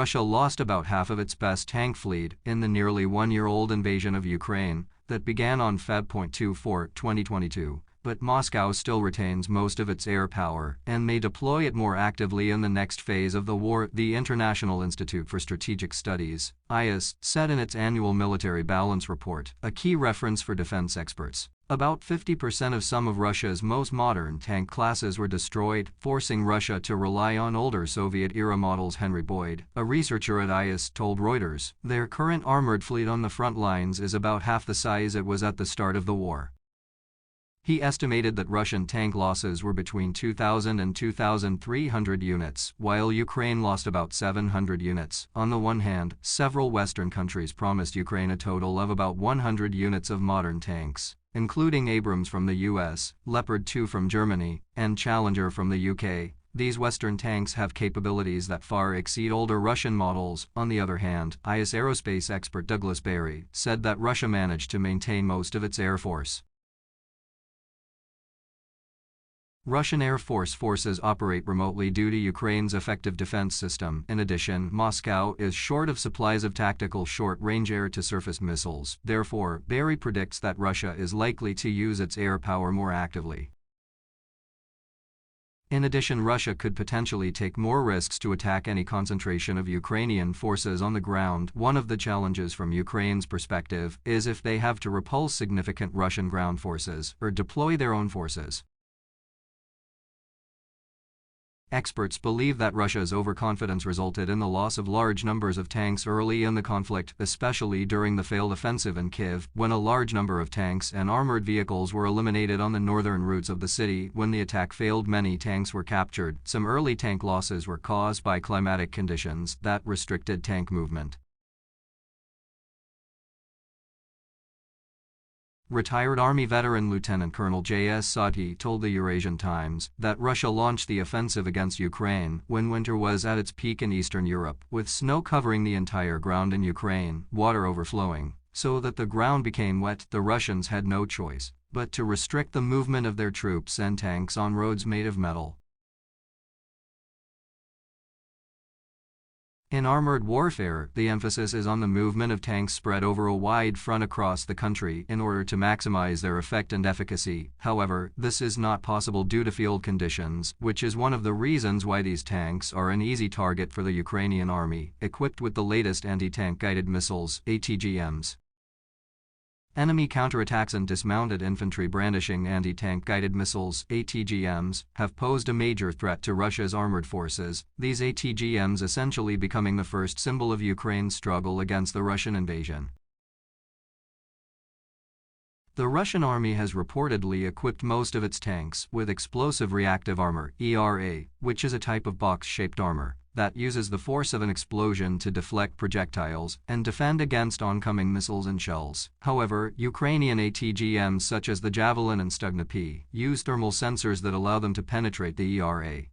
Russia lost about half of its best tank fleet in the nearly one-year-old invasion of Ukraine that began on Feb. 24, 2022, but Moscow still retains most of its air power and may deploy it more actively in the next phase of the war, the International Institute for Strategic Studies, IISS, said in its annual military balance report, a key reference for defense experts. About 50% of some of Russia's most modern tank classes were destroyed, forcing Russia to rely on older Soviet-era models. Henry Boyd, a researcher at IISS, told Reuters, their current armored fleet on the front lines is about half the size it was at the start of the war. He estimated that Russian tank losses were between 2,000 and 2,300 units, while Ukraine lost about 700 units. On the one hand, several Western countries promised Ukraine a total of about 100 units of modern tanks, including Abrams from the US, Leopard 2 from Germany, and Challenger from the UK. These Western tanks have capabilities that far exceed older Russian models. On the other hand, IISS aerospace expert Douglas Barrie said that Russia managed to maintain most of its air force. Russian Air Force forces operate remotely due to Ukraine's effective defense system. In addition, Moscow is short of supplies of tactical short-range air-to-surface missiles. Therefore, Barrie predicts that Russia is likely to use its air power more actively. In addition, Russia could potentially take more risks to attack any concentration of Ukrainian forces on the ground. One of the challenges from Ukraine's perspective is if they have to repulse significant Russian ground forces or deploy their own forces. Experts believe that Russia's overconfidence resulted in the loss of large numbers of tanks early in the conflict, especially during the failed offensive in Kyiv, when a large number of tanks and armored vehicles were eliminated on the northern routes of the city. When the attack failed, many tanks were captured. Some early tank losses were caused by climatic conditions that restricted tank movement. Retired Army veteran Lieutenant Colonel J.S. Sati told the Eurasian Times that Russia launched the offensive against Ukraine when winter was at its peak in Eastern Europe, with snow covering the entire ground in Ukraine, water overflowing, so that the ground became wet. The Russians had no choice but to restrict the movement of their troops and tanks on roads made of metal. In armored warfare, the emphasis is on the movement of tanks spread over a wide front across the country in order to maximize their effect and efficacy. However, this is not possible due to field conditions, which is one of the reasons why these tanks are an easy target for the Ukrainian army, equipped with the latest anti-tank guided missiles, ATGMs. Enemy counterattacks and dismounted infantry brandishing anti-tank guided missiles, ATGMs, have posed a major threat to Russia's armored forces, these ATGMs essentially becoming the first symbol of Ukraine's struggle against the Russian invasion. The Russian army has reportedly equipped most of its tanks with explosive reactive armor, ERA, which is a type of box-shaped armor that uses the force of an explosion to deflect projectiles and defend against oncoming missiles and shells. However, Ukrainian ATGMs such as the Javelin and Stugna P use thermal sensors that allow them to penetrate the ERA.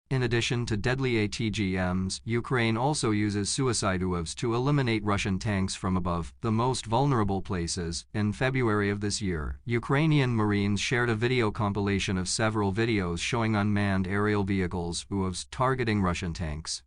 In addition to deadly ATGMs, Ukraine also uses suicide UAVs to eliminate Russian tanks from above the most vulnerable places. In February of this year, Ukrainian Marines shared a video compilation of several videos showing unmanned aerial vehicles, UAVs, targeting Russian tanks.